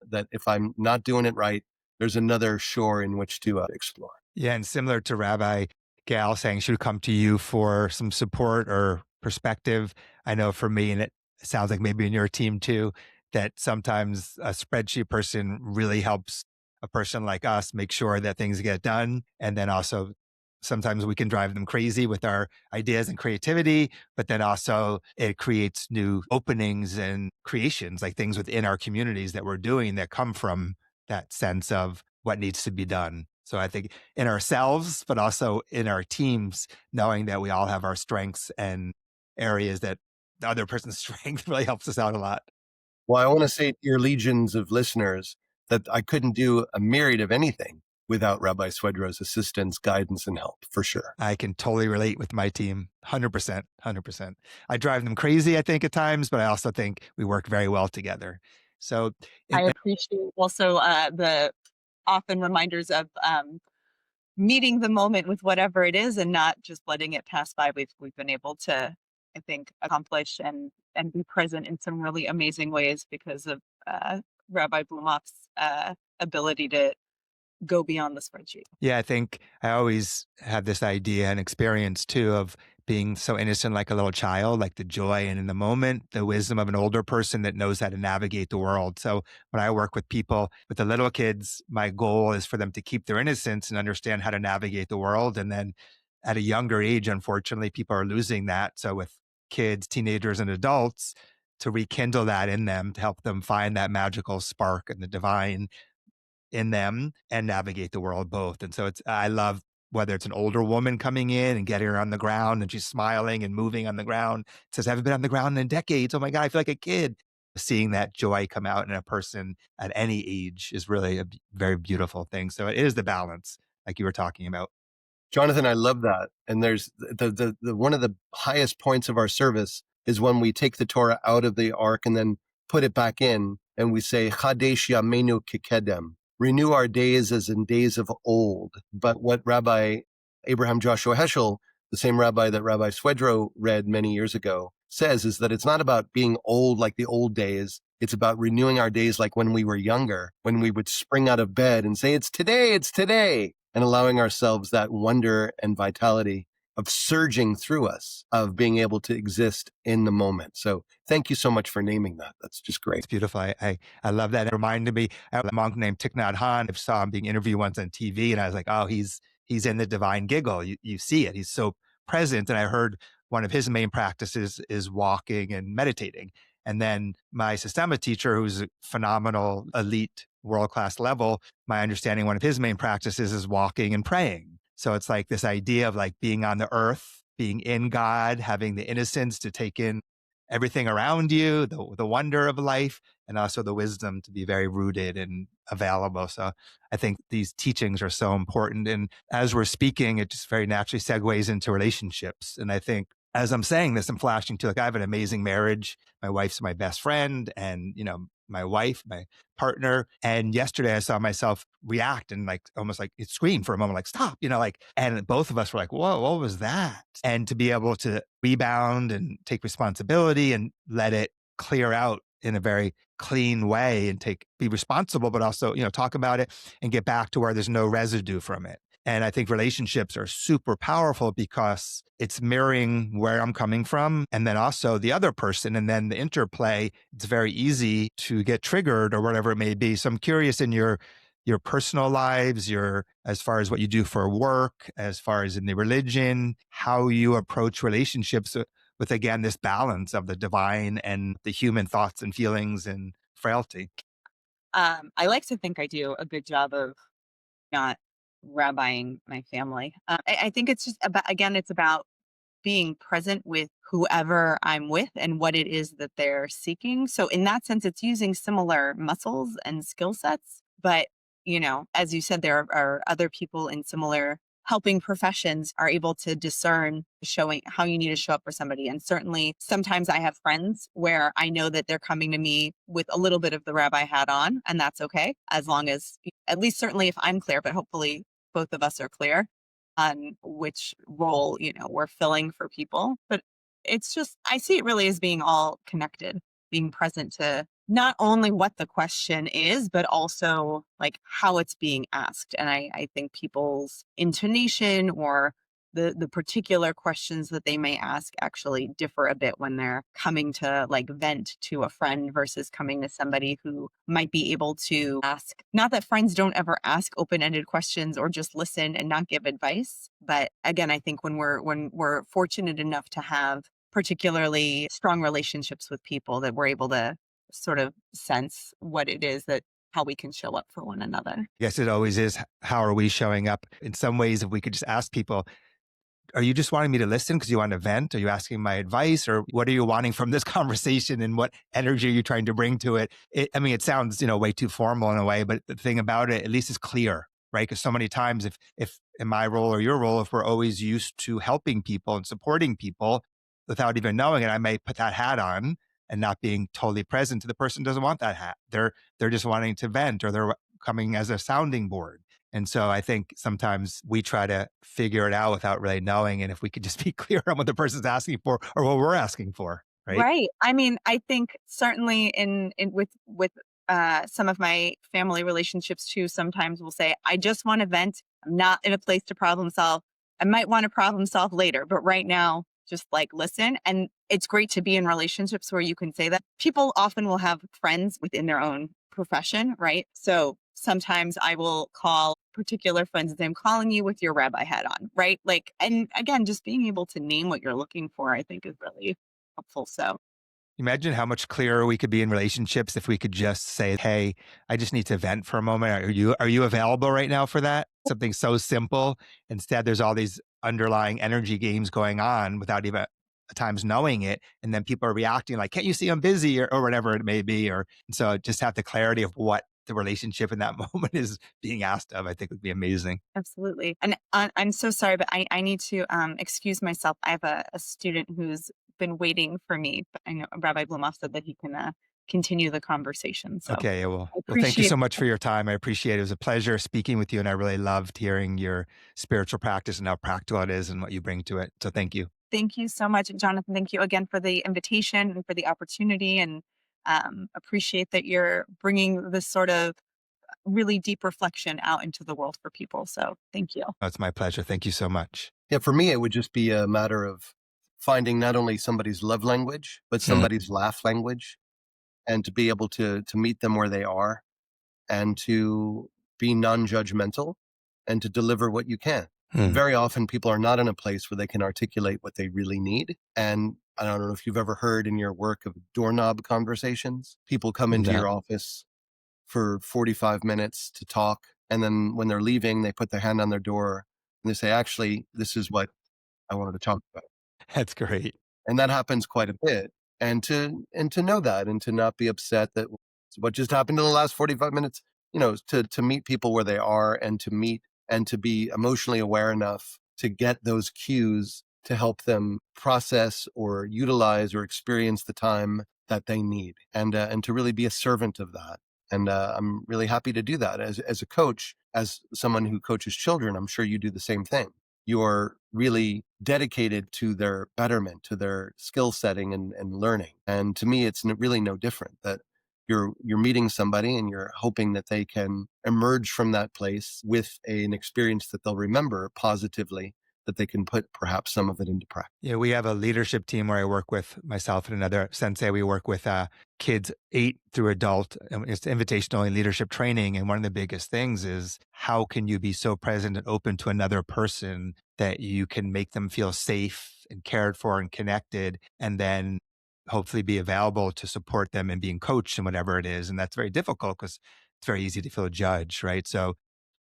that if I'm not doing it right, there's another shore in which to explore. Yeah, and similar to Rabbi Gail saying she would come to you for some support or perspective. I know for me, and it sounds like maybe in your team too, that sometimes a spreadsheet person really helps a person like us make sure that things get done. And then also sometimes we can drive them crazy with our ideas and creativity, but then also it creates new openings and creations, like things within our communities that we're doing that come from that sense of what needs to be done. So I think in ourselves, but also in our teams, knowing that we all have our strengths and areas that the other person's strength really helps us out a lot. Well, I want to say to your legions of listeners that I couldn't do a myriad of anything without Rabbi Swedro's assistance, guidance, and help, for sure. I can totally relate with my team, 100%, 100%. I drive them crazy, I think, at times, but I also think we work very well together. So I appreciate also the often reminders of meeting the moment with whatever it is and not just letting it pass by. We've been able to, I think, accomplish and be present in some really amazing ways because of Rabbi Blumoff's ability to go beyond the spreadsheet. Yeah, I think I always have this idea and experience too of being so innocent like a little child, like the joy and in the moment, the wisdom of an older person that knows how to navigate the world. So when I work with people, with the little kids, my goal is for them to keep their innocence and understand how to navigate the world. And then at a younger age, unfortunately, people are losing that. So with kids, teenagers, and adults, to rekindle that in them, to help them find that magical spark and the divine in them and navigate the world both. And so I love whether it's an older woman coming in and getting her on the ground and she's smiling and moving on the ground. It says, I haven't been on the ground in decades. Oh my God, I feel like a kid. seeing that joy come out in a person at any age is really a very beautiful thing. So it is the balance, like you were talking about. Jonathan, I love that. And there's the one of the highest points of our service is when we take the Torah out of the ark and then put it back in, and we say Chadesh Yameinu Kikedem, renew our days as in days of old. But what Rabbi Abraham Joshua Heschel, the same rabbi that Rabbi Swedrow read many years ago, says is that it's not about being old like the old days. It's about renewing our days like when we were younger, when we would spring out of bed and say, it's today, and allowing ourselves that wonder and vitality of surging through us, of being able to exist in the moment. So thank you so much for naming that. That's just great. It's beautiful. I love that. It reminded me of a monk named Thich Nhat Hanh. I saw him being interviewed once on TV, and I was like, oh, he's in the divine giggle. You see it. He's so present. And I heard one of his main practices is walking and meditating. And then my Sistema teacher, who's a phenomenal, elite, world-class level, my understanding, one of his main practices is walking and praying. So it's like this idea of like being on the earth, being in God, having the innocence to take in everything around you, the wonder of life, and also the wisdom to be very rooted and available. So I think these teachings are so important. And as we're speaking, it just very naturally segues into relationships. And I think as I'm saying this, I'm flashing to like, I have an amazing marriage. My wife's my best friend, and, my wife, my partner. And yesterday I saw myself react and like almost like it screamed for a moment, like stop, and both of us were like, whoa, what was that? And to be able to rebound and take responsibility and let it clear out in a very clean way and be responsible, but also, talk about it and get back to where there's no residue from it. And I think relationships are super powerful because it's mirroring where I'm coming from and then also the other person and then the interplay. It's very easy to get triggered or whatever it may be. So I'm curious in your personal lives, as far as what you do for work, as far as in the religion, how you approach relationships with, again, this balance of the divine and the human thoughts and feelings and frailty. I like to think I do a good job of not rabbiing my family. I think it's just about, again, it's about being present with whoever I'm with and what it is that they're seeking. So in that sense, it's using similar muscles and skill sets. But, as you said, there are other people in similar helping professions are able to discern showing how you need to show up for somebody. And certainly sometimes I have friends where I know that they're coming to me with a little bit of the rabbi hat on, and that's okay. As long as, at least certainly if I'm clear, but hopefully both of us are clear on which role, we're filling for people. But it's just, I see it really as being all connected, being present to not only what the question is, but also like how it's being asked. And I think people's intonation or the particular questions that they may ask actually differ a bit when they're coming to like vent to a friend versus coming to somebody who might be able to ask. Not that friends don't ever ask open-ended questions or just listen and not give advice. But again, I think when we're fortunate enough to have particularly strong relationships with people, that we're able to sort of sense what it is that how we can show up for one another. Yes, it always is. How are we showing up? In some ways, if we could just ask people, are you just wanting me to listen because you want to vent? Are you asking my advice? Or what are you wanting from this conversation and what energy are you trying to bring to it? It sounds, way too formal in a way, but the thing about it, at least is clear, right? Because so many times if in my role or your role, if we're always used to helping people and supporting people without even knowing it, I may put that hat on and not being totally present to the person who doesn't want that hat. They're just wanting to vent or they're coming as a sounding board. And so I think sometimes we try to figure it out without really knowing. And if we could just be clear on what the person's asking for or what we're asking for, right? Right. I think certainly in with some of my family relationships too, sometimes we'll say, I just want to vent. I'm not in a place to problem solve. I might want to problem solve later, but right now, just like listen. And it's great to be in relationships where you can say that. People often will have friends within their own profession, right? So sometimes I will call particular friends and say, I'm calling you with your rabbi hat on, right? Like, and again, just being able to name what you're looking for, I think is really helpful. So Imagine how much clearer we could be in relationships if we could just say, hey, I just need to vent for a moment. Are you available right now for that? Something so simple. Instead, there's all these underlying energy games going on without even times knowing it, and then people are reacting like, can't you see I'm busy, or whatever it may be. And so just have the clarity of what the relationship in that moment is being asked of, I think would be amazing. Absolutely. And I'm so sorry, but I need to excuse myself. I have a student who's been waiting for me. But I know Rabbi Blumoff said that he can continue the conversation. So Okay. I Well, thank you appreciate so much for your time. I appreciate it. It was a pleasure speaking with you. And I really loved hearing your spiritual practice and how practical it is and what you bring to it. So thank you. Thank you so much, Jonathan. Thank you again for the invitation and for the opportunity, and appreciate that you're bringing this sort of really deep reflection out into the world for people. So thank you. It's my pleasure. Thank you so much. Yeah, for me, it would just be a matter of finding not only somebody's love language, but somebody's laugh language, and to be able to meet them where they are and to be non-judgmental and to deliver what you can. Very often people are not in a place where they can articulate what they really need. And I don't know if you've ever heard in your work of doorknob conversations. People come into your office for 45 minutes to talk. And then when they're leaving, they put their hand on their door and they say, actually, this is what I wanted to talk about. That's great. And that happens quite a bit. And to know that and to not be upset that what just happened in the last 45 minutes, to meet people where they are and to meet and to be emotionally aware enough to get those cues to help them process or utilize or experience the time that they need, and to really be a servant of that. And I'm really happy to do that as a coach, as someone who coaches children. I'm sure you do the same thing. You're really dedicated to their betterment, to their skill setting and learning. And to me, it's really no different that you're meeting somebody and you're hoping that they can emerge from that place with an experience that they'll remember positively, that they can put perhaps some of it into practice. Yeah, we have a leadership team where I work with myself and another sensei. We work with kids 8 through adult. It's invitational and leadership training. And one of the biggest things is how can you be so present and open to another person that you can make them feel safe and cared for and connected, and then hopefully be available to support them in being coached and whatever it is. And that's very difficult because it's very easy to feel judged, right? So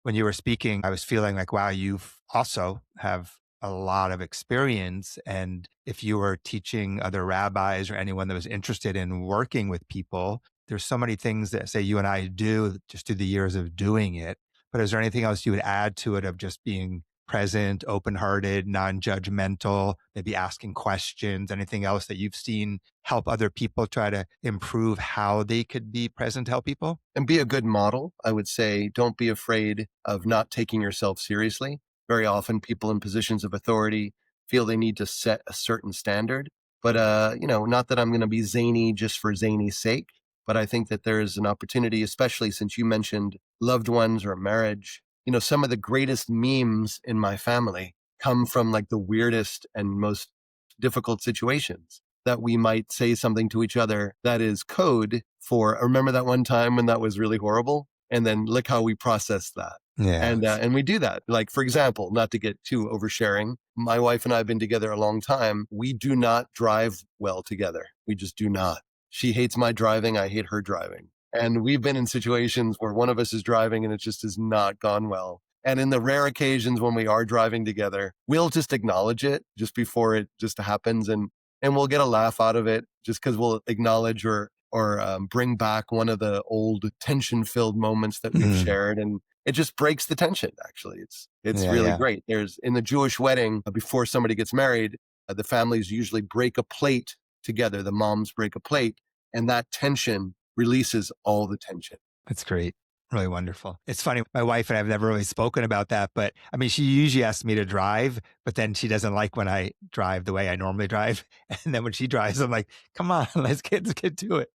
when you were speaking, I was feeling like, wow, you also have a lot of experience. And if you were teaching other rabbis or anyone that was interested in working with people, there's so many things that, say, you and I do just through the years of doing it. But is there anything else you would add to it of just being present, open-hearted, non-judgmental, maybe asking questions, anything else that you've seen help other people try to improve how they could be present to help people? And be a good model. I would say don't be afraid of not taking yourself seriously. Very often people in positions of authority feel they need to set a certain standard. But, not that I'm going to be zany just for zany's sake, but I think that there is an opportunity, especially since you mentioned loved ones or marriage. Some of the greatest memes in my family come from like the weirdest and most difficult situations, that we might say something to each other that is code for, remember that one time when that was really horrible? And then look how we process that. Yeah. And we do that. Like, for example, not to get too oversharing, my wife and I have been together a long time. We do not drive well together. We just do not. She hates my driving. I hate her driving. And we've been in situations where one of us is driving and it just has not gone well. And in the rare occasions when we are driving together, we'll just acknowledge it just before it just happens. And we'll get a laugh out of it just because we'll acknowledge or bring back one of the old tension-filled moments that we've shared. And it just breaks the tension, actually. It's really great. There's, in the Jewish wedding, before somebody gets married, the families usually break a plate together. The moms break a plate, and that tension releases all the tension. That's great. Really wonderful. It's funny. My wife and I have never really spoken about that, but I mean, she usually asks me to drive, but then she doesn't like when I drive the way I normally drive. And then when she drives, I'm like, come on, let's get to it.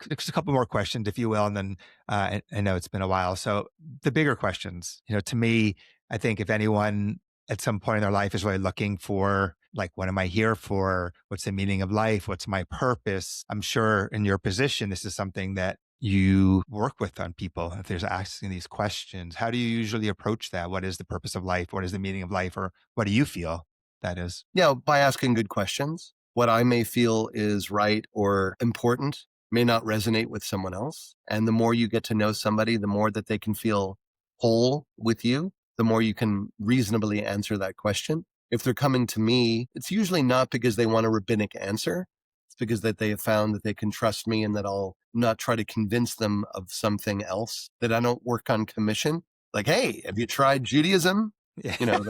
Just a couple more questions, if you will. And then I know it's been a while. So the bigger questions, to me, I think if anyone at some point in their life is really looking for, like, what am I here for? What's the meaning of life? What's my purpose? I'm sure in your position, this is something that you work with on people. If there's asking these questions, how do you usually approach that? What is the purpose of life? What is the meaning of life? Or what do you feel that is? Yeah, by asking good questions. What I may feel is right or important may not resonate with someone else. And the more you get to know somebody, the more that they can feel whole with you, the more you can reasonably answer that question. if they're coming to me, it's usually not because they want a rabbinic answer. It's because that they have found that they can trust me and that I'll not try to convince them of something else, that I don't work on commission. Like, hey, have you tried Judaism? Yeah. You know,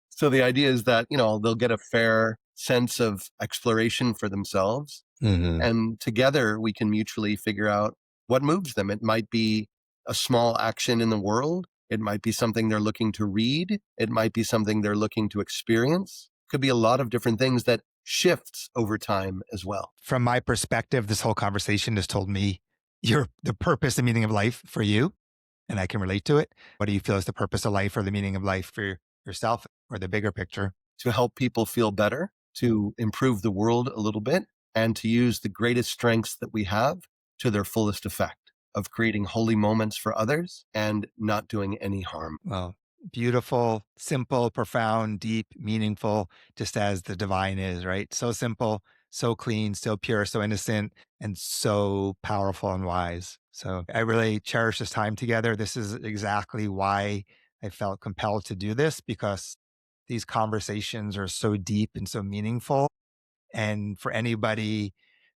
so the idea is that, they'll get a fair sense of exploration for themselves. Mhm. And together we can mutually figure out what moves them. It might be a small action in the world. It might be something they're looking to read. It might be something they're looking to experience. Could be a lot of different things that shifts over time as well. From my perspective, this whole conversation has told me you're the purpose and meaning of life for you, and I can relate to it. What do you feel is the purpose of life or the meaning of life for yourself or the bigger picture? To help people feel better, to improve the world a little bit, and to use the greatest strengths that we have to their fullest effect of creating holy moments for others and not doing any harm. Well, beautiful, simple, profound, deep, meaningful, just as the divine is, right? So simple, so clean, so pure, so innocent, and so powerful and wise. So I really cherish this time together. This is exactly why I felt compelled to do this, because these conversations are so deep and so meaningful. And for anybody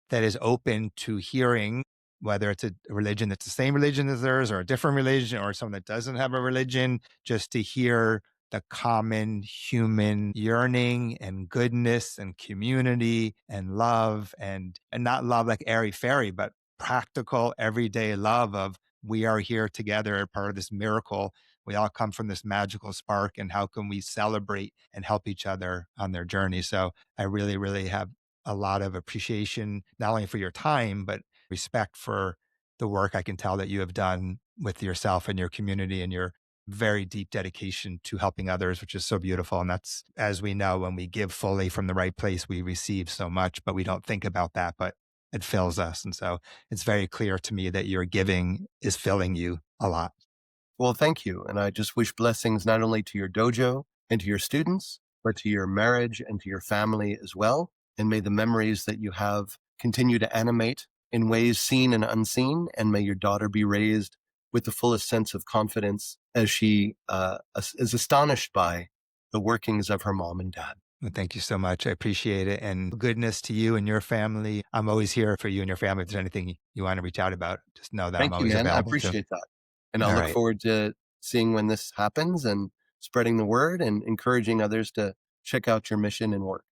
that is open to hearing, whether it's a religion that's the same religion as theirs or a different religion or someone that doesn't have a religion, just to hear the common human yearning and goodness and community and love, and not love like airy fairy, but practical everyday love of we are here together, part of this miracle. We all come from this magical spark, and how can we celebrate and help each other on their journey? So I really, really have a lot of appreciation, not only for your time, but respect for the work I can tell that you have done with yourself and your community and your very deep dedication to helping others, which is so beautiful. And that's, as we know, when we give fully from the right place, we receive so much, but we don't think about that, but it fills us. And so it's very clear to me that your giving is filling you a lot. Well, thank you. And I just wish blessings not only to your dojo and to your students, but to your marriage and to your family as well. And may the memories that you have continue to animate in ways seen and unseen. And may your daughter be raised with the fullest sense of confidence as she is astonished by the workings of her mom and dad. Well, thank you so much. I appreciate it. And goodness to you and your family. I'm always here for you and your family. If there's anything you want to reach out about, just know that I'm Thank you, always man. I available. appreciate that. And I'll All look right. forward to seeing when this happens and spreading the word and encouraging others to check out your mission and work.